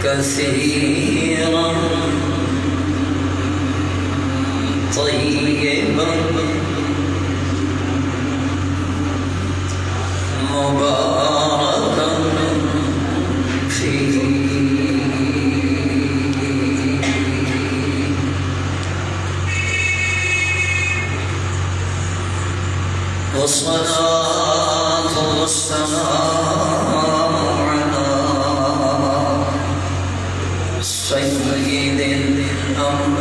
كثيرا طيبا مباركا فيه والصلاة والسلام على سيد الأنبياء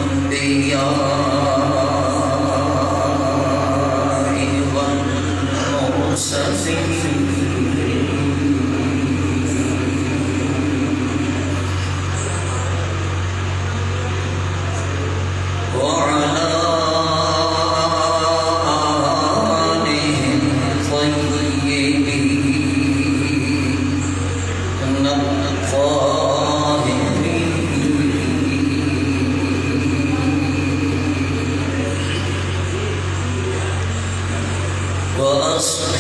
والمرسلين وعلى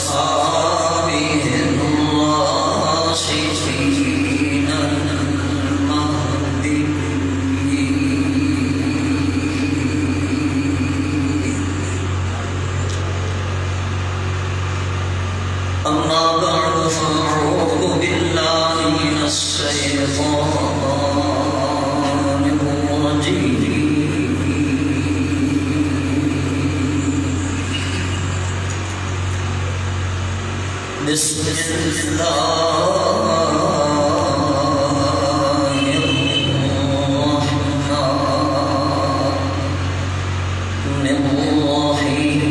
وأصحابهم الراشدين المهديين. أما بعد فأعوذ بالله من الشيطان الرجيم. بسم الله الرحمن الرحيم.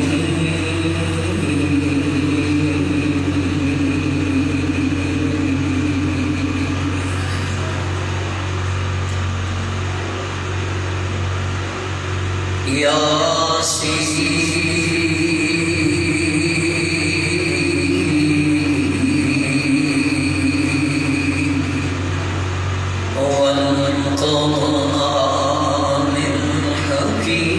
والقرآن الحكيم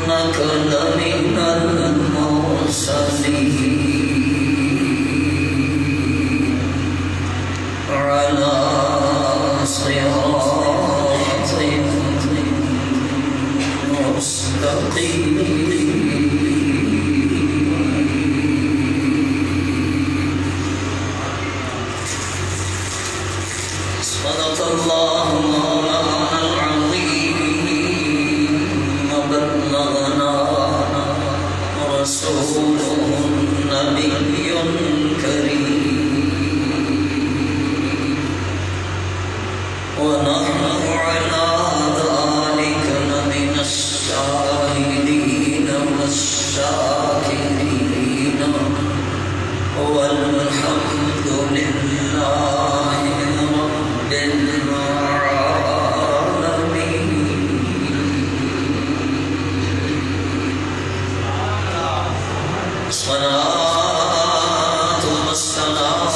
إنك لمن المرسلين على صراط مستقيم. صدق الله مولانا العظيم وبلغنا رسوله النبي الكريم ونحن على ذلك لمن الشاهدين والشاكرين والحمد لله رب العالمين. الصلاة والسلام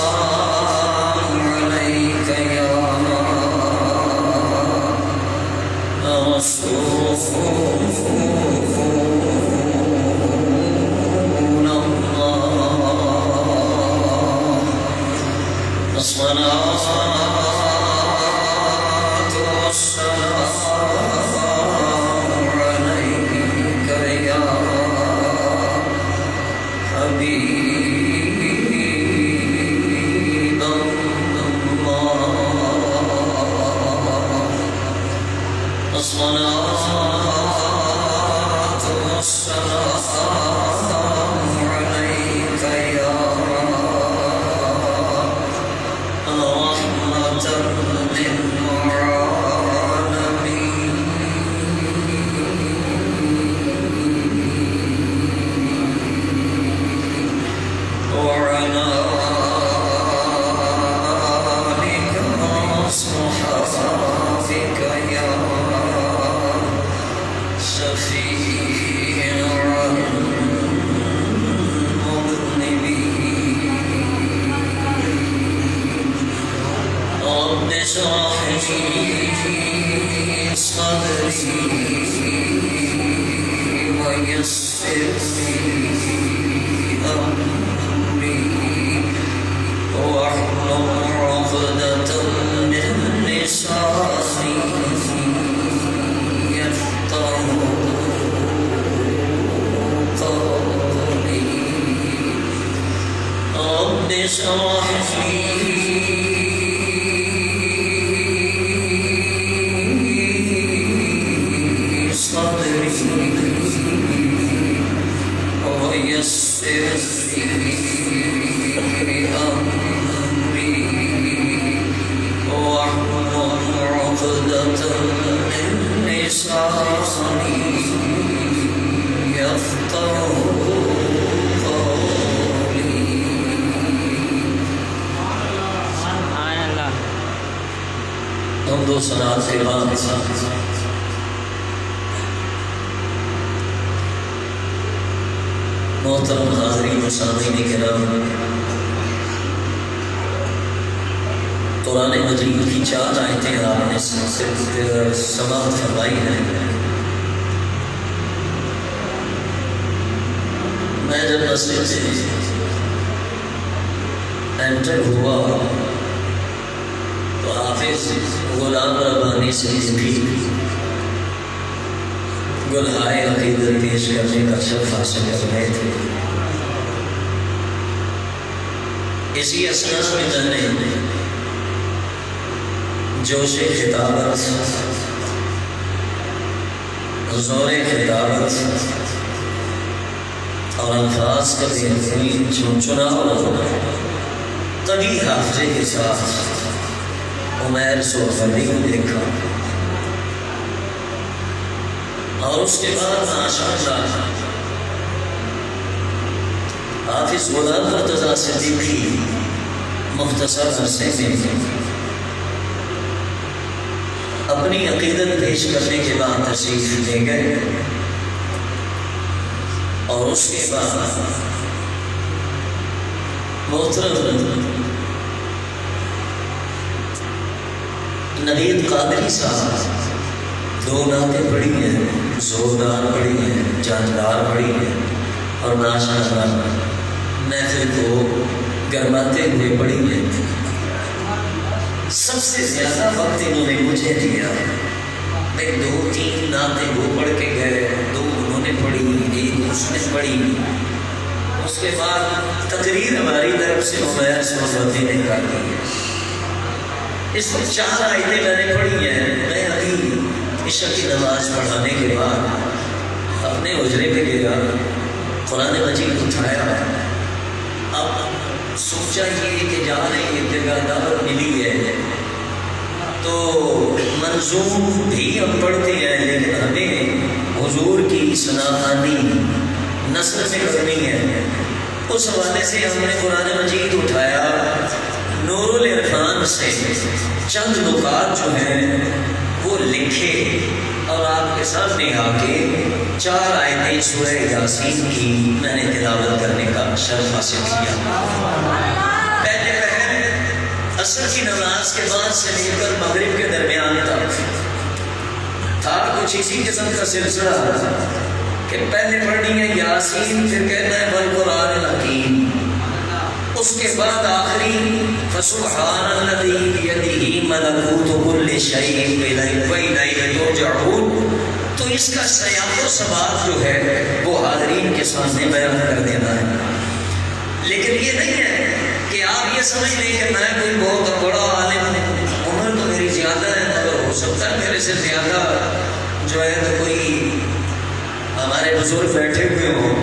عليك يا رسول الله. الصلاة والسلام عليك يا حبيب الله. الصلاة والسلام عليك يا رحمة للعالمين. وعلى آلك وصحبك يا شفيع المذنبين. رب اشرح لي صدري ويسر لي أمري واحلل عقدة من لساني يفقهوا قولي رب اشرح لي صدري ويسر لي أمري واحلل عقدة من لساني يفقهوا قولي. حمد و ثنا کے بعد محترم حاضرین و سامعین کرام، قرآن مجید کی 4 آیتیں آپ نے سماعت فرمائی ہیں۔ میں جب مسجد سے انٹر ہوا تو حافظ غلام ربانی سے بھی گلہائے عقیدت پیش کرنے کا شرف حاصل کر رہے تھے۔ اسی اثناء میں میں نے جوش خطابت، زور خطابت اور الفاظ کا بہترین چناؤ طبی حافظے کے ساتھ عمیر سوفردی کو دیکھا، اور اس کے بعد ماشاءاللہ حافظ غلام مرتضیٰ صدیقی مختصر عرصے میں اپنی عقیدت پیش کرنے کے بعد تشریف لے گئے، اور اس کے بعد محترم نوید قادری صاحب 2 نعتیں پڑھی ہیں، زوردار پڑھی ہیں، جاندار پڑھی ہیں، اور ماشاءاللہ محفل کو گرماتے ہوئے پڑھی ہیں۔ سب سے زیادہ وقت انہوں نے مجھے دیا، میں 2-3 نعتیں وہ پڑھ کے گئے، 2 انہوں نے پڑھی، 1 اس نے پڑھی۔ اس کے بعد تقریر ہماری طرف سے عمیر سوفردی نے کر دی۔ اس میں 4 آیتیں میں نے پڑھی ہیں۔ میں ابھی عشاء کی نماز پڑھانے کے بعد اپنے حجرے پہ گیا، قرآن مجید اٹھایا، اب سوچا یہ کہ جہاں ایک جگہ دعوت ملی ہے تو منظوم بھی ہم پڑھتے ہیں، لیکن ہمیں حضور کی ثناخوانی نثر سے کرنی ہے۔ اس حوالے سے ہم نے قرآن مجید اٹھایا، نور العرفان سے چند نکات جو ہیں وہ لکھے، اور آپ کے سامنے آ کے 4 آیتیں سورہ یاسین کی میں نے تلاوت کرنے کا شرف حاصل کیا۔ پہلے پہل عصر کی نماز کے بعد سے لے کر مغرب کے درمیان تھا کچھ اسی قسم کا سلسلہ کہ پہلے پڑھنی ہے یاسین، پھر کہنا ہے والقرآن الحکیم، اس کے بعد آخری فسبحان الذی بیدہ ملکوت کل شیء وإلیہ ترجعون۔ تو اس کا سیاق و سباق جو ہے وہ حاضرین کے سامنے بیان کر دینا ہے، لیکن یہ نہیں ہے کہ آپ یہ سمجھ لیں کہ میں کوئی بہت بڑا عالم ہوں، عمر تو میری زیادہ ہے، مگر ہو سکتا ہے میرے سے زیادہ جو ہے تو کوئی ہمارے بزرگ بیٹھے ہوئے ہوں،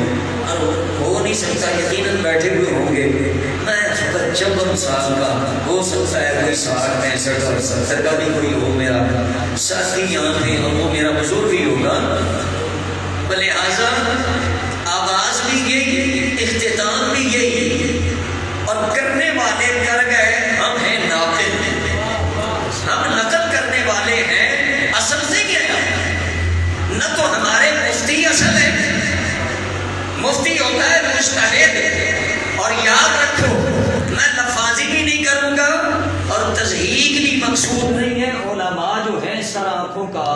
اور ہو نہیں سکتا، یقیناً بیٹھے ہوئے ہوں گے۔ میں 55 سال کا، ہو سکتا ہے کوئی 60 65 اور 70 کا بھی کوئی ہو، میرا ساتھی یہاں پہ اور وہ میرا بزرگ بھی ہوگا، لہٰذا آغاز بھی یہی، اختتام بھی یہی، اور کرنے والے کر گئے، ہم ہیں ناقل، ہم نقل کرنے والے ہیں۔ اصل سے کیا ہے نہ تو ہمارے مفتی اصل ہے، مفتی ہوتا ہے مجتہد، اور یاد رکھو میں لفاظی بھی نہیں کروں گا اور تضحیق بھی مقصود نہیں ہے۔ علماء جو ہے ہیں سر آنکھوں کا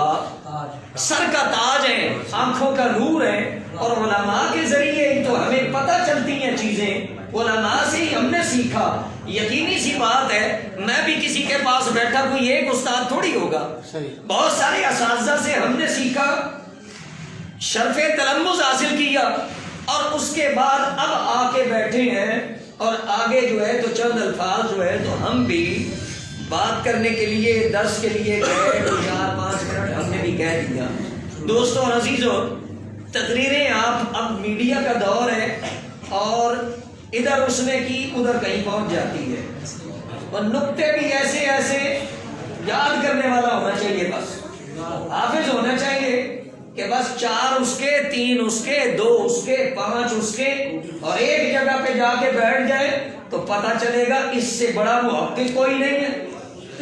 سر کا تاج ہے، آنکھوں کا نور ہے، اور علماء کے ذریعے تو ہمیں پتہ چلتی ہیں چیزیں، علماء سے ہی ہم نے سیکھا۔ یقینی سی بات ہے، میں بھی کسی کے پاس بیٹھا کوئی ایک استاد تھوڑی ہوگا، بہت سارے اساتذہ سے ہم نے سیکھا، شرف تلمذ حاصل کیا، اور اس کے بعد اب آ کے بیٹھے ہیں، اور آگے جو ہے تو چند الفاظ جو ہے تو ہم بھی بات کرنے کے لیے درس کے لیے گئے تو 4-5 منٹ ہم نے بھی کہہ دیا۔ دوستوں اور عزیزوں، تقریریں آپ اب میڈیا کا دور ہے، اور ادھر اس نے کی ادھر کہیں پہنچ جاتی ہے، اور نقطے بھی ایسے ایسے یاد کرنے والا ہونا چاہیے، بس حافظ ہونا چاہیے کہ بس 4 اس کے، 3 اس کے، 2 اس کے، 5 اس کے، اور ایک جگہ پہ جا کے بیٹھ جائے تو پتہ چلے گا اس سے بڑا محقق کوئی نہیں ہے،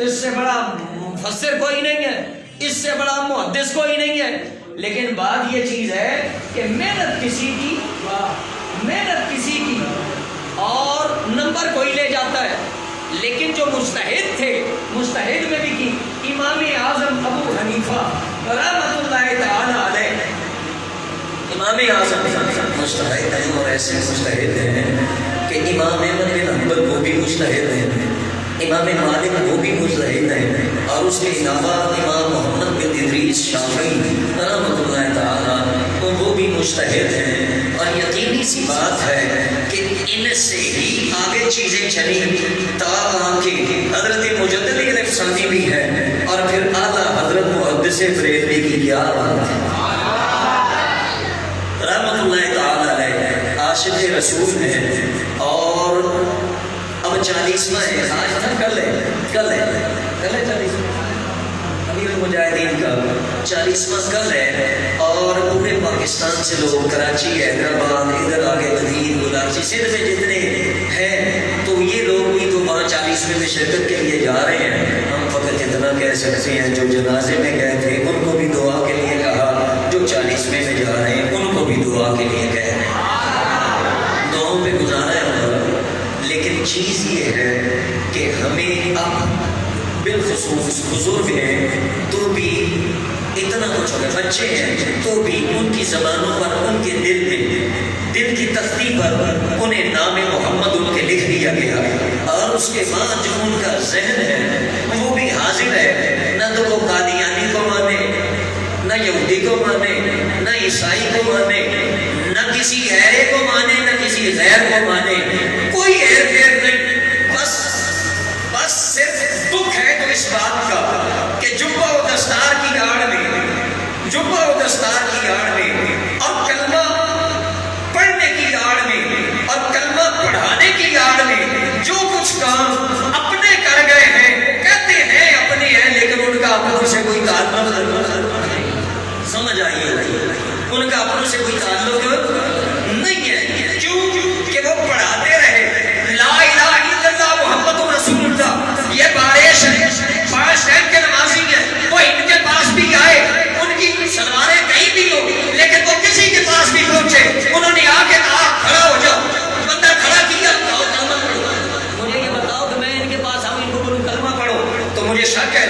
اس سے بڑا مفسر کوئی نہیں ہے، اس سے بڑا محدث کوئی نہیں ہے۔ لیکن بات یہ چیز ہے کہ محنت کسی کی اور نمبر کوئی لے جاتا ہے، لیکن جو مجتہد تھے، مجتہد میں بھی کی امام اعظم ابو حنیفہ رحمۃ اللہ تعالی علیہ، امام اعظم مجتہد ہیں، اور ایسے مجتہد ہیں کہ امام احمد بن حنبل وہ بھی مجتہد ہیں، امام مالک وہ بھی مجتہد ہیں، اور اس کے علاوہ امام محمد بن ادریس شافعی رحمۃ اللہ تعالی وہ بھی مجتہد ہیں، اور یقینی سی بات ہے کہ ان سے ہی آگے چیزیں چلی تا کہ حضرت مجدد الافسانی بھی ہے، اور پھر اعلیٰ حضرت محدث بریلوی کی کیا بات ہے، رحمۃ اللہ تعالی علیہ عاشق رسول ہیں، اور اب 40واں ہے، آج تھا کل ہے 40واں امیر المجاہدین کا 40واں کل ہے، اور پورے پاکستان سے لوگ کراچی، حیدرآباد، ادھر آگے ندیم، بلاچی، سندھ میں جتنے ہیں تو یہ لوگ بھی تو 40ویں میں شرکت کے لیے جا رہے ہیں۔ ہم فقط اتنا کہہ سکتے ہیں جو جنازے میں گئے تھے ان کو بھی دعا کے لیے کہا، جو 40ویں میں جا رہے ہیں ان کو بھی دعا کے لیے کہہ رہے ہیں، دعاؤں پہ گزارا ہے ہمارا۔ لیکن چیز یہ ہے کہ ہمیں اب بالخصوص بزرگ ہیں تو بھی اتنا کچھ ہوگا، بچے ہیں تو بھی ان کی زبانوں پر، ان کے دل کی تختی پر انہیں نام محمد ان کے لکھ دیا گیا، اور اس کے بعد جو ان کا ذہن ہے وہ بھی حاضر ہے، نہ تو وہ قادیانی کو مانے، نہ یہودی کو مانے، نہ عیسائی کو مانے، نہ کسی ایرے کو مانے، نہ کسی غیر کو مانے، کوئی ہیر پھیر نہیں، بس صرف دکھ ہے تو اس بات کا کہ جبہ و دستار کی آڑ میں اور کلمہ پڑھنے کی آڑ میں اور کلمہ پڑھانے کی آڑ میں جو کچھ کام اپنے کر گئے ہیں، کہتے ہیں اپنے ہیں، لیکن ان کا اپنوں سے کوئی تعلق نہیں، سمجھ آئیے، ان کا اپنوں سے کوئی تعلق نہیں ہے، کیوں کہ وہ پڑھاتے رہے لا الہ الا اللہ محمد رسول اللہ، یہ بارش ہے، 5 ٹائم کے نمازی ہیں، وہ ان کے پاس بھی آئے، ان کی سلواریں کہیں بھی ہو، لیکن وہ کسی کے پاس بھی پہنچے، انہوں نے آ کے کہا کھڑا ہو جاؤ، بندہ کھڑا کیا، کلمہ پڑھو، مجھے یہ بتاؤ کہ میں ان کے پاس آؤں ان کو بولوں کلمہ پڑھو تو مجھے شک ہے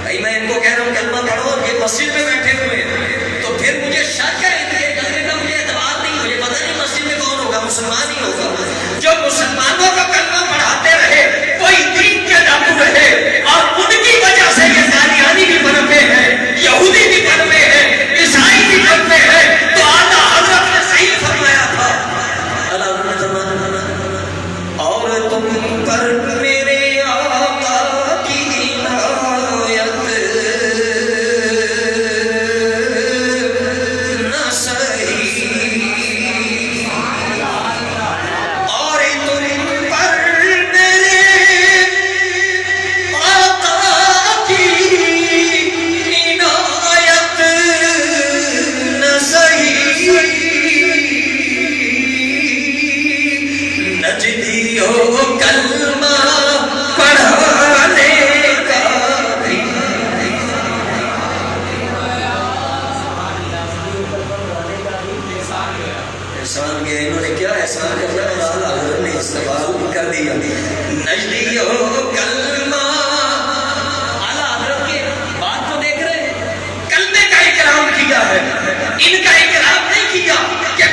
بھائی، میں ان کو کہہ رہا ہوں کلمہ پڑھو، یہ مسجد میں بیٹھے ہوئے ہیں، تو پھر مجھے شک ہے ان کے کلمے کا، مجھے اعتبار نہیں، مجھے پتہ نہیں مسجد میں کون ہوگا، مسلمان ہی ہوگا، جو مسلمانوں کا کلمہ پڑھاتے رہے، کوئی دین کے نابو رہے، اور ان کی وجہ سے یہ قادیانی بھی بنتے ہیں، یہودی بھی بنتے ہیں، عیسائی بھی بنتے ہیں، تو اعلیٰ حضرت نے صحیح فرمایا تھا، اور تم پر میرے آقا کی عنایت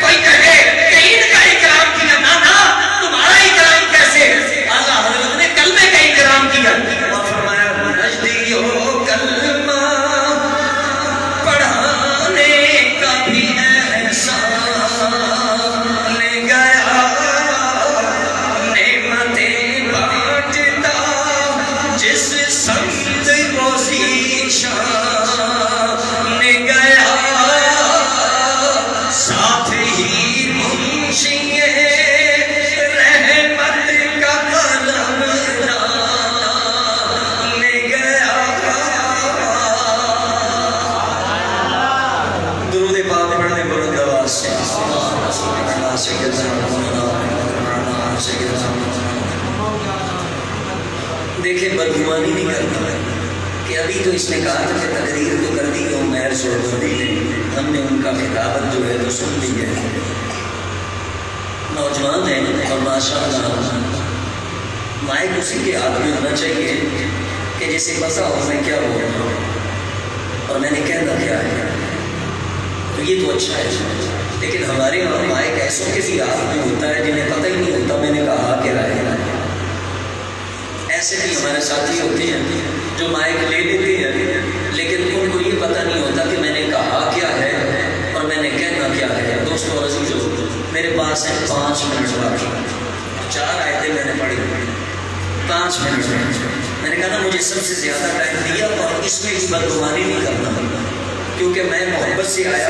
کوئی کہے کہ ان کا اکرام کیا، نہ تمہارا اکرام کیسے؟ اعلیٰ حضرت نے کلمے کا اکرام کیا اور فرمایا نجدیو کلمہ پڑھانے کا بھی احسان لے گیا، نعمتیں بانٹتا جس سمت روزی شان گیا، ساتھ ہی منشی رحمت کا قلم لے گیا۔ درود پاک پڑھنے بلند آواز سے دیکھیں بدگمانی نہیں کرتا کہ ابھی تو اس نے کہا تھا کہ تقریر تو کر دی اور مہر سہروردی نے، ہم نے ان کا خطابت جو ہے تو سن لی ہے۔ نوجوان ہیں اور ماشاءاللہ مائک اسی کے ہاتھ میں ہونا چاہیے کہ جسے پتا ہو میں کیا بول رہا ہوں اور میں نے کہنا کیا ہے، تو یہ تو اچھا ہے۔ لیکن ہمارے یہاں مائک ایسوں کے بھی ہاتھ میں ہوتا ہے جنہیں پتہ ہی نہیں ہوتا میں نے کہا کیا ہے۔ ایسے بھی ہمارے ساتھی ہوتے ہیں جو مائک لے لیتے ہیں لیکن ان کو یہ پتہ نہیں ہوتا کہ میں نے کہا کیا ہے اور میں نے کہنا کیا ہے۔ دوستو اور عزیزو، میرے پاس ہیں 5 منٹ باقی، 4 آیتیں میں نے پڑھی، 5 منٹ میں نے کہا نا مجھے سب سے زیادہ ٹائم دیا اور اس میں اس بدگمانی نہیں کرنا کیونکہ میں محبت سے آیا۔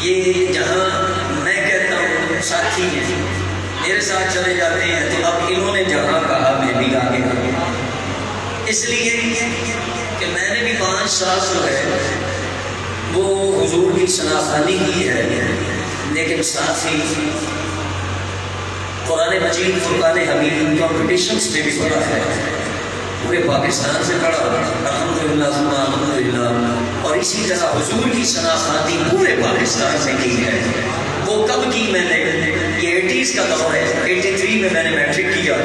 یہ جہاں میں کہتا ہوں ساتھی ہیں میرے ساتھ چلے جاتے ہیں تو اب انہوں نے جہاں کہا میں بھی آگے کہا، اس لیے کہ میں نے بھی 5 سال جو ہے وہ حضور کی شناخوانی کی ہے، لیکن ساتھ ہی قرآن مجید فرقان حمید کمپٹیشنز میں بھی پڑھا ہے، پورے پاکستان سے پڑھا الحمدللہ الحمدللہ، اور اسی طرح حضور کی شناخوانی پورے پاکستان میں کی ہے۔ وہ کب کی میں نے، یہ 80s کا دور ہے، 83 میں نے میٹرک کیا،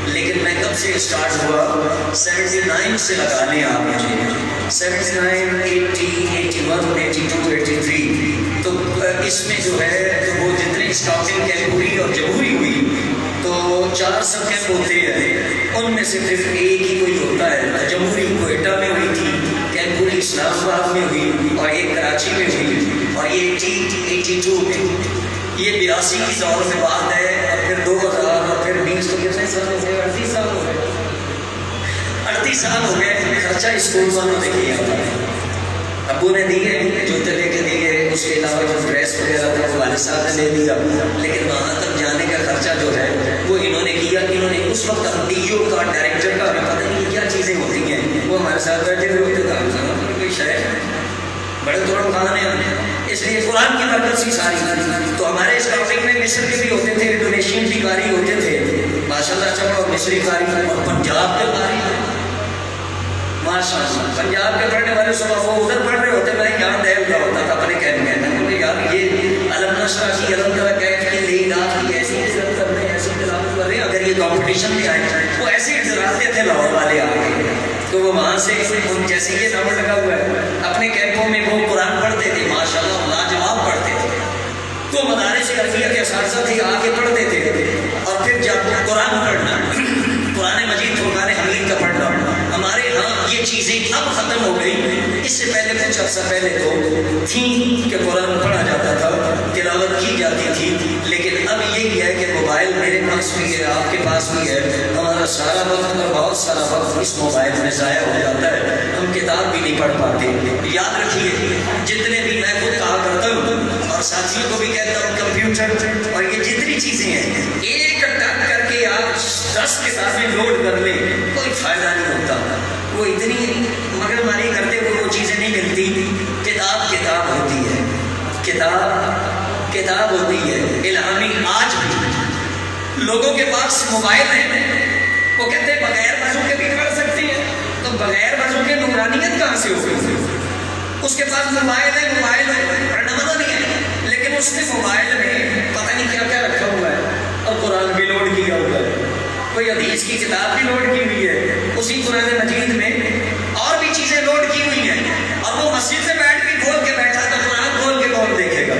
لیکن میں کب سے اسٹارٹ ہوا 79 سے لگانے آپ مجھے 79 80 81 82 83 تو اس میں جو ہے تو وہ جتنے اسٹاپنگ کیمپ ہوئی اور جمہوری ہوئی تو 4 سب کیمپ ہوتے ہیں، ان میں سے صرف ایک ہی کوئی ہوتا ہے۔ جمہوری کوئٹہ میں ہوئی تھی، کیمپ پوری اسلام آباد میں ہوئی اور ایک کراچی میں ہوئی، اور یہ 82 میں، یہ 82 کی دور میں بات ہے، اور پھر 2000 اور پھر 20 تو کتنے سال ہو گئے؟ 38 سال ہو گئے، 38 سال ہو گئے۔ خرچہ اسکول والوں نے کیا، ابو نے دیے، جوتے لے کے دیے، اس کے علاوہ جو ڈریس وغیرہ تھا وہ والد صاحب نے لے دیا، لیکن وہاں تک جانے کا خرچہ جو ہے وہ انہوں نے کیا۔ انہوں نے اس وقت ڈیو کا ڈائریکٹر کا ہمیں پتہ نہیں کیا چیزیں ہوتی ہیں، وہ ہمارے ساتھ بیٹھے ہوئے ہوتے تھے، کوئی شہر بڑے توڑ خان ہیں، اس لیے قرآن کی برکت سی ساری۔ تو ہمارے اس ٹاپک میں مصر کے بھی ہوتے تھے، انڈونیشین بھی قاری ہوتے تھے ماشاءاللہ، چلو مصری قاری اور پنجاب کے قاری ماشاءاللہ، پنجاب کے پڑھنے والے سب وہ ادھر پڑھ رہے ہوتے، میں یہاں دہل رہا ہوتا تھا اپنے کہنے میں، کیونکہ یار یہ علم نشرہ کی علم طرح کہہ کے لے رات کی ایسی عزت کر رہے ہیں، ایسی تلاوت کر رہے ہیں، اگر یہ کمپٹیشن میں آئے وہ ایسے ڈراتے تھے لاہور والے آ کے، تو وہ وہاں سے جیسے یہ نام لگا ہوا ہے اپنے کیمپوں میں وہ قرآن پڑھتے تھے ماشاءاللہ، لاجواب پڑھتے تھے، تو مدارس عربیہ کے اساتذہ تھے آ کے پڑھتے تھے، اور پھر جب قرآن پڑھنا، قرآن مجید فرقان حمید کا پڑھنا، ہمارے ہاں یہ چیزیں اب ختم ہو گئی۔ اس سے پہلے کچھ عرصہ پہلے تو تھی کہ قرآن پڑھا جاتا تھا، تلاوت کی جاتی تھی، لیکن اب یہ ہے کہ موبائل میرے پاس بھی ہے، آپ کے پاس بھی ہے، ہمارا سارا وقت اور بہت سارا وقت اس موبائل میں ضائع ہو جاتا ہے، ہم کتاب بھی نہیں پڑھ پاتے۔ یاد رکھیے جتنے بھی میں خود کہا کرتا ہوں اور ساتھیوں کو بھی کہتا ہوں، کمپیوٹر اور یہ جتنی چیزیں ہیں ایک ٹک کر کے آپ 10 کتابیں لوڈ کر لیں، کوئی فائدہ نہیں ہوتا، وہ اتنی مگر مانی کرتے ہوئے وہ چیزیں نہیں ملتی۔ کتاب کتاب ہوتی ہے، کتاب کتاب ہوتی ہے الہامی۔ آج بھی لوگوں کے پاس موبائل ہیں، وہ کہتے ہیں بغیر وضو کے بھی پڑھ سکتے ہیں، تو بغیر وضو کے نورانیت کہاں سے ہوگی؟ اس کے پاس موبائل ہے، موبائل پڑھنا منع نہیں ہے، لیکن اس نے موبائل میں پتہ نہیں کیا کیا رکھا ہوا ہے، اور قرآن بھی لوڈ کیا ہوا ہے، کوئی حدیث کی کتاب بھی لوڈ کی ہوئی ہے، اسی قرآن مجید میں اور بھی چیزیں لوڈ کی ہوئی ہیں، اور وہ مسجد میں بیٹھ کے کھول کے بیٹھا تو قرآن کھول کے کون دیکھے گا؟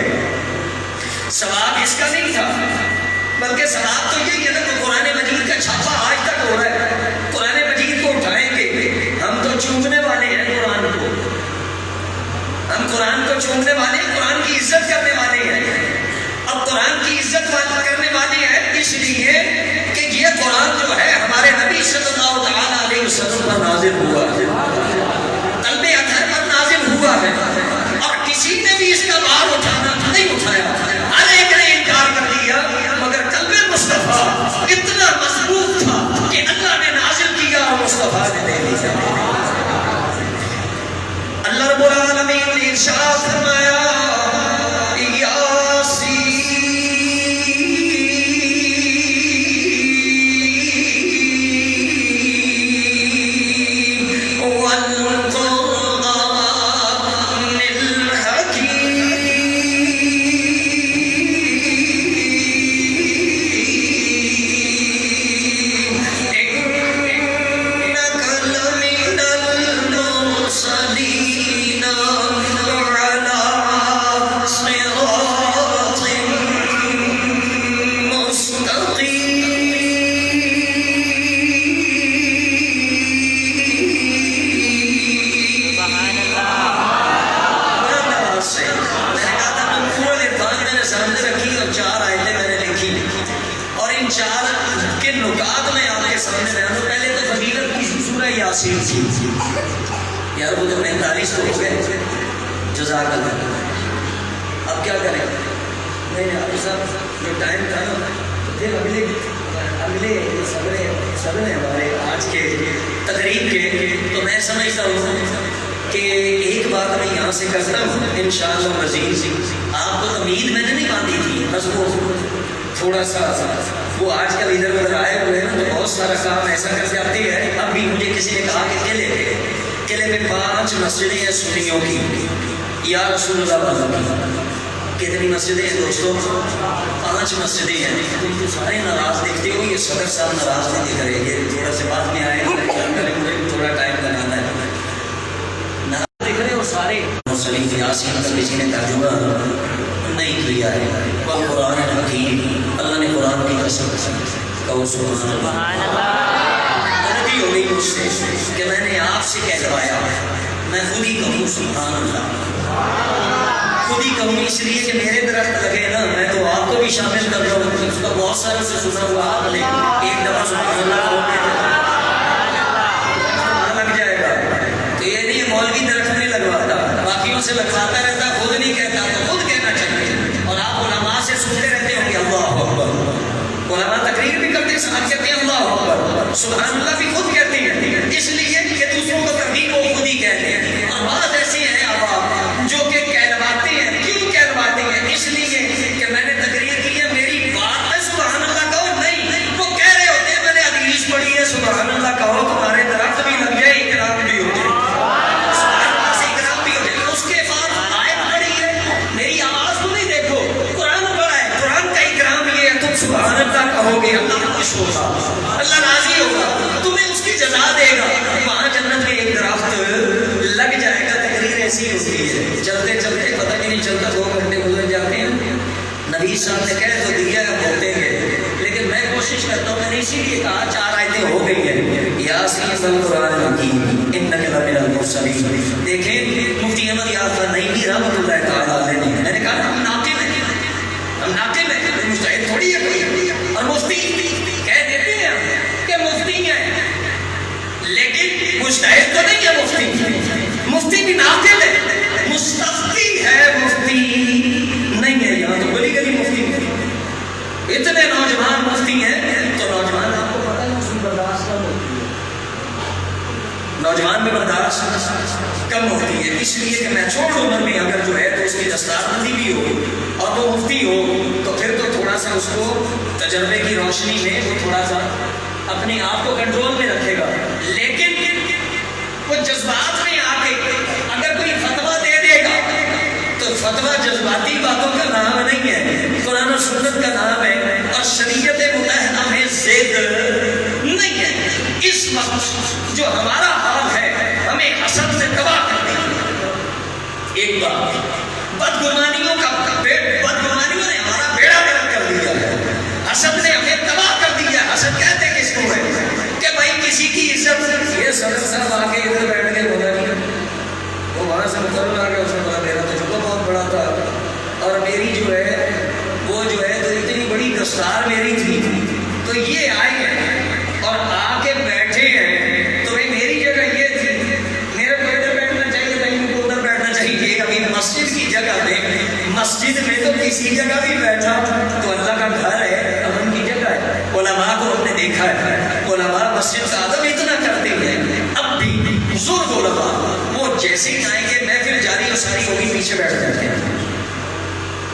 یاسین تھی یار، وہ تو 45 تو ہو گئے، جزاک اللہ۔ اب کیا کریں؟ نہیں حافظ صاحب جو ٹائم تھا نا، پھر اگلے صبر ہمارے آج کے تقریب کے، تو میں سمجھتا ہوں کہ ایک بات میں یہاں سے کرتا ہوں انشاءاللہ مزید۔ آپ کو امید میں نے نہیں باندھی تھی، بس وہ تھوڑا سا وہ آج کل ادھر ادھر آئے ہوئے ہیں تو بہت سارا کام ایسا کر جاتے ہیں۔ اب بھی مجھے کسی نے کہا کہ قلعے میں 5 مسجدیں ہیں سنیوں کی، یا رسول اللہ کتنی مسجدیں ہیں دوستوں؟ 5 مسجدیں ہیں۔ تم تو سارے ناراض دیکھتے ہو، یہ صدر صاحب ناراض نہیں دکھ رہے، یہ تھوڑا سے بعد میں آئے تھوڑا ٹائم لگانا ہے، ناراض دکھ رہے ہو سارے۔ سلیم یاسین کا کسی نے ترجمہ نہیں کیا ہے، وہ قرآن حکیم، اللہ نے قرآن کی قسم کہو سبحان اللہ۔ غلطی ہو گئی مجھ سے کہ میں نے آپ سے کہلوایا، میں خود ہی کہوں سبحان اللہ، خود ہی کہوں، اس لیے کہ میرے درخت لگے نا، میں تو آپ کو بھی شامل کر رہا ہوں، اس کا بہت سارے سے سنا ہوا آپ نے ایک دفعہ سبحان اللہ لگ جائے گا، تو یہ نہیں مولوی درخت نہیں لگواتا، باقیوں سے لگواتا رہتا، خود نہیں کہتا، تو خود کہنا چاہیے۔ اور آپ علماء سے سنتے رہتے ہوں گے اللہ اکبر، علماء تقریر بھی کرتے ہیں، ساتھ کہتے ہیں اللہ اکبر، سبحان اللہ بھی خود کہتے ہیں، اس لیے کہ دوسروں کو ترغیب وہ خود ہی کہتے ہیں۔ اور بعض ایسے ہیں اب جو کہ کہلواتے ہیں، کیوں کہلواتے ہیں؟ اس لیے کہ میں نے تقریر کی ہے، میری بات ہے سبحان اللہ کہو، نہیں، وہ کہہ رہے ہوتے ہیں میں نے حدیث پڑھی ہے سبحان اللہ کہو، تمہارے درخت بھی لگ جائے، اکرام بھی ہو جائے، سبحان اللہ سے اکرام بھی ہو جائے۔ اس کے بعد آیت پڑھی ہے، میری آواز کو نہیں دیکھو، قرآن پڑھا ہے، قرآن کا اکرام یہ ہے، تم سبحان اللہ کہو گے، اللہ خوش ہوگا، اللہ راضی ہوگا، تمہیں اس کی جزا دے گا، وہاں جنت میں ایک درخت لگ جائے گا۔ تقریر ایسی ہوتی ہے، چلتے چلتے پتہ نہیں چلتا 2 گھنٹے گزر جاتے ہیں، نبی صاحب نے کہہ تو دیا ہے بولتے ہیں، لیکن میں کوشش کرتا ہوں، میں نے اسی لیے کہا 4 آیتیں ہو گئی ہیں، یاسین والقرآن الحکیم انک لمن المرسلین۔ دیکھیں مفتی احمد یافع نعیمی رحمۃ اللہ تعالیٰ علیہ نے، میں نے کہا ہم ناقل ہیں، مجتہد تھوڑی ہے کوئی، اور مفتی کہہ دیتے ہیں کہ مفتی ہیں، لیکن مجتہد تو نہیں ہے مفتی بھی ناقل ہے، مستفتی ہے، مفتی نہیں ہے۔ یہاں تو بڑی گلی مفتی ہے، اتنے نوجوان مفتی ہیں، تو نوجوان آپ کو پتہ ہے اس کی برداشت کم ہوتی ہے، نوجوان میں برداشت کم ہوتی ہے، اس لیے کہ میں چھوٹ عمر میں اگر جو ہے تو اس کی دستار بندی بھی ہو اور وہ مفتی ہو، تو پھر تو تھوڑا سا اس کو تجربے کی روشنی میں وہ تھوڑا سا اپنے آپ کو کنٹرول میں رکھے گا، لیکن وہ جذبات میں آ کے اگر کوئی فتویٰ دے دے گا تو فتویٰ جذباتی باتوں کا نام نہیں ہے، قرآن و سنت کا نام ہے، اور شریعت متحدہ میں ضد نہیں ہے۔ اس وقت جو ہمارا حال ہے، ہمیں حسد سے تباہ کر دیا، ایک بات بدگمانیوں نے ہمارا بیڑا گرک کر دیا ہے، حسد نے ہمیں تباہ کر دیا ہے۔ حسد کہتے کس کو ہے کہ بھائی کسی کی عزت، یہ صدر صاحب آ کے ادھر بیٹھ کے بولا نہیں، وہ وہاں سے مقرر آ گیا، اس نے بولا میرا تجربہ بہت بڑا تھا اور میری جو ہے وہ جو ہے تو اتنی بڑی دستار میری تھی، تو یہ آئے ہیں اور آ کے بیٹھے ہیں، تو میری جگہ یہ تھی، میرے کو ادھر بیٹھنا چاہیے تھا، ان کو ادھر بیٹھنا چاہیے، ابھی مسجد کی جگہ میں، مسجد میں تو کسی جگہ بھی بیٹھا تو اللہ کا گھر ہے، امن کی جگہ ہے۔ علماء کو ہم نے دیکھا ہے، علماء مسجد کا ادب اتنا کرتے ہیں، اب بھی بزرگ علماء وہ جیسے ہی آئیں گے محفل جاری و ساری ہوگی پیچھے بیٹھ جاتے ہیں،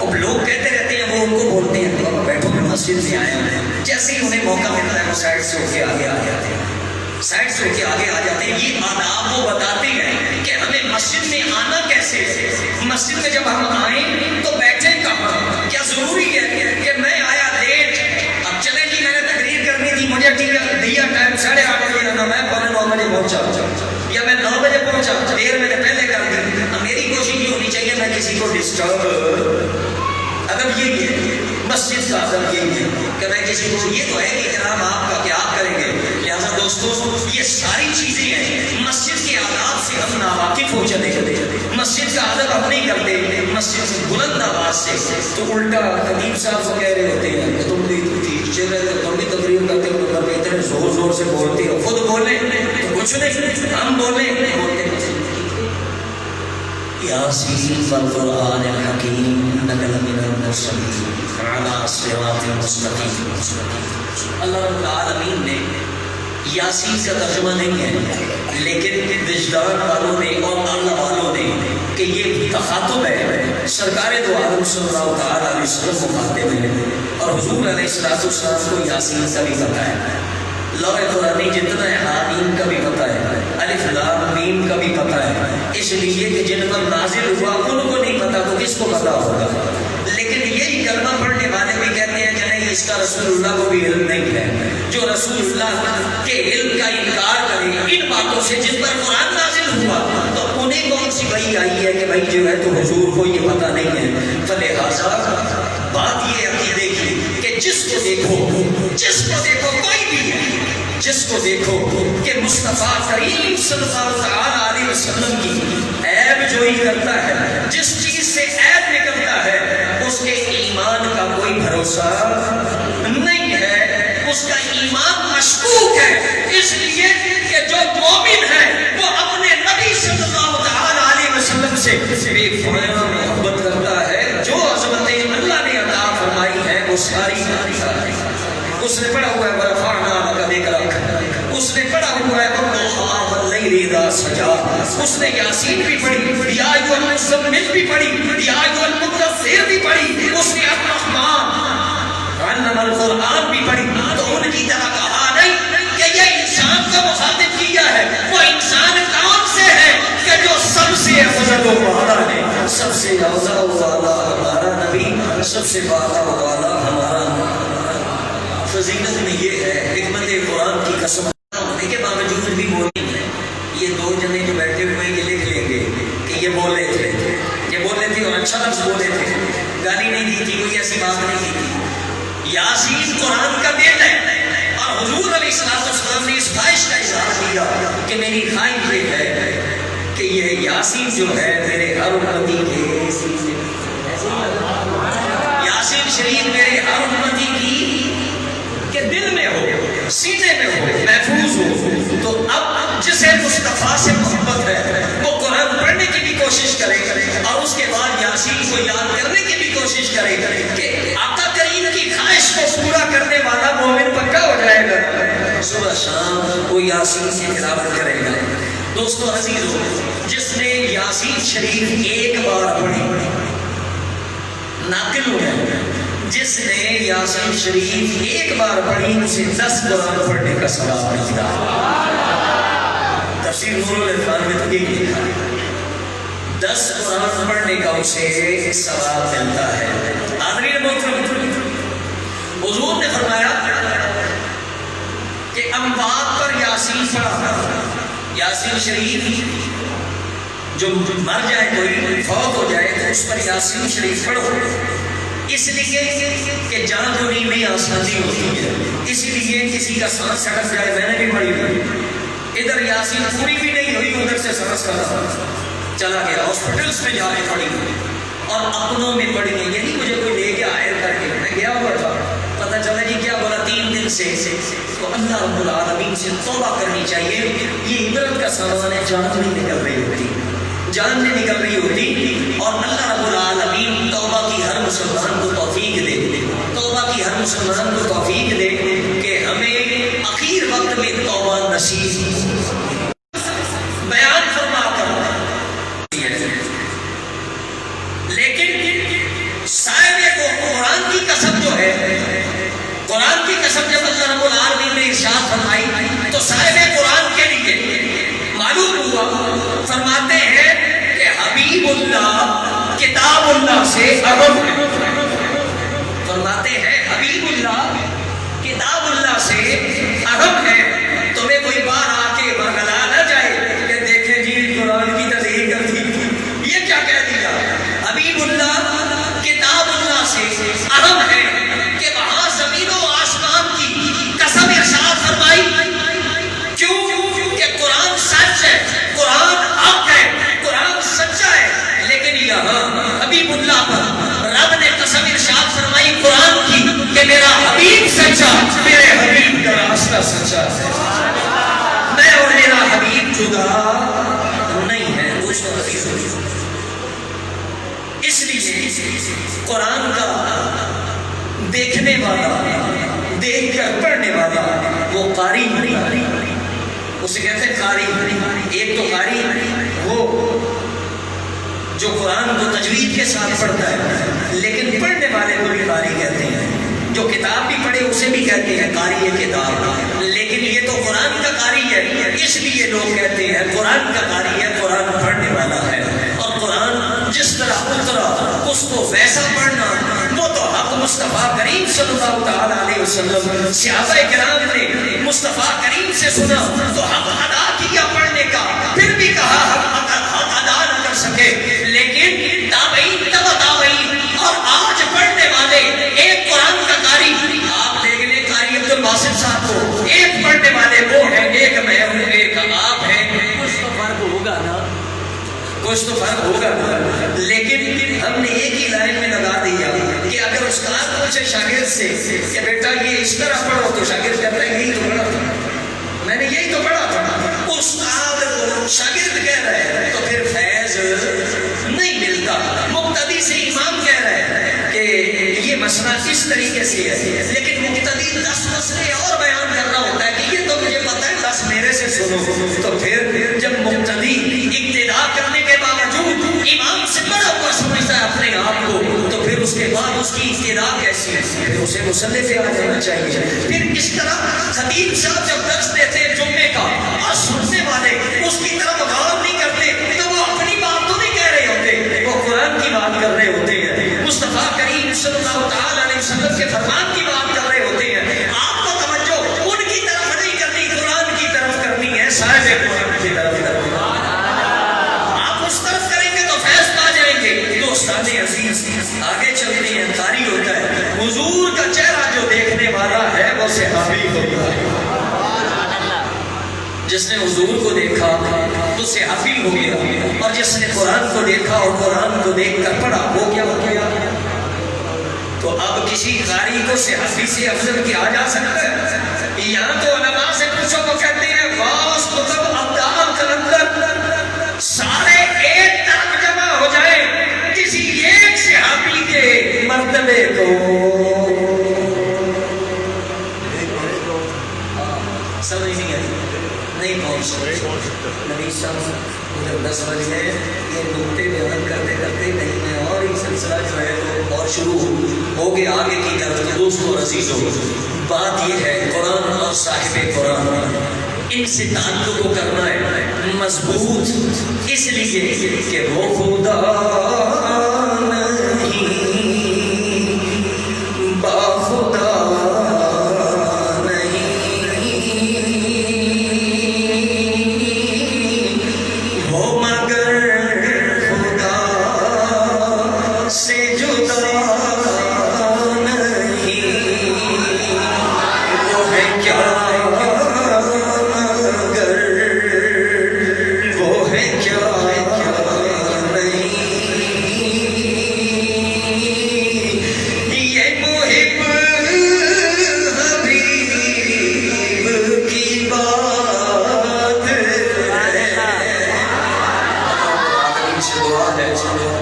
اب لوگ کہتے رہتے ہیں، وہ ان کو بولتے ہیں بابا بیٹھو میں مسجد میں آئے ہیں، جیسے ہی انہیں موقع ملتا ہے وہ سائڈ سے ہو کے آگے آ جاتے ہیں، سائڈ سے ہو کے آگے آ جاتے ہیں۔ یہ آداب وہ بتاتے ہیں کہ ہمیں مسجد میں آنا کیسے ہے، مسجد میں جب ہم آئیں تو بیٹھیں کہاں، کیا ضروری ہے کہ میں آیا لیٹ، اب چلیں جی میں نے تقریر کرنی تھی، مجھے دیا ٹائم 8:30 بجے آنا، میں 9:15 بجے پہنچا، یا میں 9 بجے پہنچا، دیر میں نے پہلے کر دی، اب میری کوشش یہ ہونی چاہیے میں کسی کو ڈسٹرب، ادب یہی ہے، مسجد کا ادب یہی ہے کہ میں کسی کو، یہ تو ہے کہ اکرام آپ کا کیا آپ کریں گے، لہٰذا دوستو یہ ساری چیزیں ہیں، مسجد کے آداب سے ہم ناواقف ہو چلے، مسجد کا ادب ہم نہیں کرتے، مسجد سے بلند آواز سے تو الٹا خطیب صاحب کو کہہ رہے ہوتے ہیں کہ تم بھی ٹیچر ہے تو تم بھی تقریر کرتے ہو تو اتنے زور زور سے بولتے ہو، خود بولیں تو کچھ نہیں، ہم بولیں بولتے کچھ نہیں۔ یاسین والقرآن الحکیم انک لمن المرسلین علی صراط مستقیم۔ اللہ رب العالمین نے یاسین کا ترجمہ نہیں ہے، لیکن وجدان والوں نے اور اللہ والوں نے کہ یہ تخاطب ہے سرکار دو عالم صلی اللہ تعالیٰ علیہ وسلم مخاطب ہے، اور حضور علیہ السلام کو یاسین کا بھی پتہ ہے، لوح قرآنی جتنا ہے حامیم کا بھی پتہ ہے، الف لام میم کا بھی پتہ ہے، اس لیے کہ جن پر نازل ہوا ان کو نہیں پتہ تو کس کو پتہ ہوگا؟ لیکن یہی کلمہ پڑھنے والے بھی کہتے ہیں کہ نہیں اس کا رسول اللہ کو بھی علم نہیں ہے۔ جو رسول اللہ کے علم کا انکار کرے ان باتوں سے جن پر قرآن نازل ہوا تو انہیں کون سی وحی آئی ہے کہ بھائی جو ہے تو حضور کو یہ پتہ نہیں ہے؟ فلہذا بات یہ عقیدے کی کہ جس کو دیکھو کوئی بھی ہے، جس کو دیکھو کہ مصطفیٰ کریم صلی اللہ علیہ وسلم کی عیب جوئی کرتا ہے، جس چیز سے عیب نکلتا ہے اس کے ایمان کا کوئی بھروسہ نہیں ہے، اس کا ایمان مشکوک ہے، اس لیے کہ جو مومن ہے وہ اپنے نبی صلی اللہ علیہ وسلم سے بے پناہ محبت کرتا ہے، جو عظمتیں اللہ نے عطا فرمائی ہے وہ ساری اس نے پڑھا ہوا ہے ورفعنا لک ذکرک، اس نے پڑھا ہوا ہے والضحیٰ واللیل اذا سجا، اس نے یاسین بھی پڑھی، یا ایھا المزمل بھی پڑھی، یا ایھا المدثر بھی پڑھی، اس نے الرحمن علم القرآن بھی پڑھی، تو ان کی طرح کہا نہیں کہ یہ انسان کو مخاطب کیا ہے، وہ انسان کون سے ہے کہ جو سب سے افضل و اعلیٰ ہے، سب سے افضل و اعلیٰ ہمارا نبی، سب سے اعلیٰ و اعلیٰ ہمارا فضیلت میں یہ ہے حکمت قرآن کی قسم ہونے کے باوجود بھی بولیں گے۔ یہ دو جنے جو بیٹھے ہوئے یہ لکھ لیں گے کہ یہ بولے تھے اور اچھا لفظ بولے تھے، گالی نہیں دی تھی، کوئی ایسی بات نہیں کی تھی۔ یاسین قرآن کا بیٹا ہے اور حضور علیہ السلام نے اس خواہش کا اظہار کیا کہ میری خواہش یہ ہے کہ یہ یاسین جو ہے میرے ہر امتی یاسین شریف میرے ہر امتی کی کہ دل میں ہو، سینے میں ہو، محفوظ ہو۔ تو اب جسے مصطفیٰ سے محبت ہے وہ قرآن پڑھنے کی بھی کوشش کرے اور اس کے بعد یاسین کو یاد کرنے کی بھی کوشش کرے کہ آقا کریم کی خواہش کو پورا کرنے والا مومن پکا ہو جائے گا، صبح شام وہ یاسین کی تلاوت کرے گا۔ دوستو عزیزو، جس نے یاسین شریف ایک بار پڑھی ناقل ہو گیا، جس نے یاسین شریف ایک بار پڑھی اسے 10 قرآن پڑھنے کا ثواب ملتا ہے۔ تفسیر نور العرفان میں تو یہ لکھا ہے 10 قرآن پڑھنے کا اسے ثواب ملتا ہے۔ حاضرین محترم، حضور نے فرمایا کہ اموات پر یاسین پڑھا، یاسین شریف جو مر جائے کوئی فوت ہو جائے تو اس پر یاسین شریف پڑھو، اس لیے کہ جان دونی میں آسانی ہوتی ہے، اسی لیے کسی کا سانس سڑک جائے، میں نے بھی پڑھی ہوئی، ادھر یاسین پوری بھی نہیں ہوئی، ادھر سے سانس کا چلا گیا، ہاسپٹلس میں جا کے پڑھی اور اپنوں میں پڑھی گئی، یعنی مجھے کوئی لے کے آئے کر کے میں گیا ہوا تھا، پتہ چلا جی کیا بولا 3 دن سے، تو اللہ رب العالمین سے توبہ کرنی چاہیے۔ یہ عبرت کا سامان ہے، جان نہیں نکل رہی ہوتی، جان نہیں نکل رہی ہوتی، اور اللہ رب العالمین توبہ کی ہر مسلمان کو توفیق دے، توبہ کی ہر مسلمان کو توفیق دے کہ ہمیں اخیر وقت میں توبہ نصیب بیان فرما کر، لیکن صاحب کو قرآن کی قسم جو ہے، قرآن کی قسم جب اللہ رب العالمین نے ارشاد فرمائی تو صاحب قرآن کے لیے معلوم ہوا، فرماتے ہیں کہ حبیب اللہ کتاب اللہ سے اہم ہے، فرماتے ہیں حبیب اللہ کتاب اللہ سے اہم ہے۔ تمہیں کوئی بار آ کے برگلا نہ جائے کہ دیکھیں جی قرآن کی تصحیح کر دی، یہ کیا کہہ دیا؟ حبیب اللہ کتاب اللہ سے اہم ہے کہ وہاں زمین و آسمان کی قسم ارشاد فرمائی، کیوں کہ قرآن سچ ہے، قرآن حق ہے، قرآن سچا ہے، لیکن یہاں حبیب ساتھ ہے. میں اور میرا حبیب جدا نہیں ہے. اس لیے قرآن کا دیکھنے والا، دیکھ کر پڑھنے والا وہ قاری نہیں، اسے کہتے ہیں قاری. ایک تو قاری وہ جو قرآن کو تجوید کے ساتھ پڑھتا ہے، لیکن پڑھنے والے کو بھی قاری کہتے ہیں. جو کتاب بھی پڑھے اسے بھی کہتے ہیں قاری کتاب. لیکن یہ تو قرآن کا قاری ہے، اس لیے لوگ کہتے ہیں قرآن کا قاری ہے، قرآن پڑھنے والا ہے. اور قرآن جس طرح اترا اس کو ویسا پڑھنا، وہ تو حق مصطفیٰ کریم صلی اللہ تعالیٰ علیہ وسلم صحابہ کرام نے مصطفیٰ کریم سے سنا تو حق ادا کیا پڑھنے کا، پھر بھی کہا حق ادا نہ کر سکے. لیکن تابعین تبع تابعین اور آج پڑھنے والے ایک قرآن کا قاری آپ دیکھ لیں، قاری عبد الباسط صاحب کو، ایک پڑھنے والے وہ ہیں، ایک میں ہوں، ایک آپ ہیں. کچھ تو فرق ہوگا نا، کچھ تو فرق ہوگا نا. لیکن ہم نے ایک ہی لائن میں لگا دیا کہ اگر استاد پوچھے شاگرد سے کہ بیٹا یہ اس طرح پڑھو، تو شاگرد کہتا ہے یہی تو پڑھا تھا، میں نے یہی تو پڑھا تھا. استاد کو شاگرد کہہ رہے ہیں تو پھر فیض نہیں ملتا. مقتدی سے امام کہہ رہے ہیں کہ یہ مسئلہ اس طریقے سے ہے، لیکن مقتدی 10 مسئلے اور بیان کر رہا ہوتا ہے کہ یہ تو مجھے پتہ ہے، 10 میرے سے سنو. تو پھر جب مقتدی اقتدا کرنے کے باوجود امام سے بڑا ہوا سمجھتا ہے اپنے آپ کو، تو پھر اس کے بعد اس کی اقتدا کیسی ہے؟ پھر اسے مصلی پہ آ جانا چاہیے. پھر اس طرح خطیب صاحب جب درس دیتے جمعے کا اور سننے والے اس کی طرف غور نہیں کرتے تو وہ اپنی بات تو نہیں کہہ رہے ہوتے، وہ قرآن کی بات کر رہے ہوتے ہیں، مصطفیٰ کریم صلی اللہ تعالیٰ علیہ وسلم کے فرمان کی بات کر رہے ہوتے ہیں. آپ کو توجہ ان کی طرف نہیں کرنی، قرآن کی طرف کرنی ہے، صاحب قرآن کی طرف کرنی ہے. آپ اس طرف کریں گے تو فیض پا جائیں گے. تو استاد عزیز آگے چلتے ہیں. قاری ہوتا ہے حضور کا چہرہ جو دیکھنے والا ہے وہ صحابی ہوتا ہے. جس نے حضور کو دیکھا تو صحابی ہو گیا، اور جس نے قرآن کو دیکھا اور قرآن کو دیکھ کر پڑھا وہ کیا ہو گیا. تو اب کسی قاری کو صحابی سے افضل کیا جا سکتا ہے؟ یہاں تو علماء سے پوچھو تو کہتے ہیں غوث قطب ابدال قلندر سارے ایک طرف جمع ہو جائیں کسی ایک صحابی کے مرتبے کو. سمجھ نہیں آئی؟ نہیں پہنچ سکتے. نبی صاحب مجھے 10 بج گئے، یہ نقطے بیان کرتے کرتے نہیں میں اور یہ سلسلہ جو ہے وہ اور شروع ہو گیا آگے کی طرف. دوستو اور عزیزو، بات یہ ہے قرآن اور صاحب قرآن ان سے تعلق کو کرنا ہے مضبوط، اس لیے کہ وہ خدا نہیں باخدا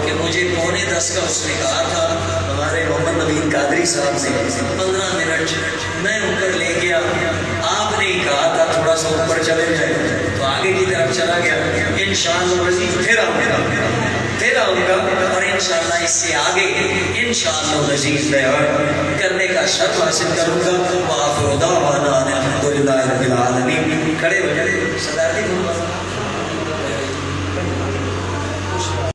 کہ مجھے 9:45 کا اس نے کہا تھا ہمارے محمد نبی قادری صاحب سے 15 منٹ میں اوپر لے گیا. آپ نے ہی کہا تھا تھوڑا سا اوپر چلے جائے تو آگے کی طرف چلا گیا. انشاءاللہ پھر آؤں گا اور انشاءاللہ اس سے آگے انشاءاللہ مزید بیان کرنے کا شرف حاصل کروں گا. وآخر دعوانا الحمدللہ رب العالمین. کھڑے ہو جائے صدارتی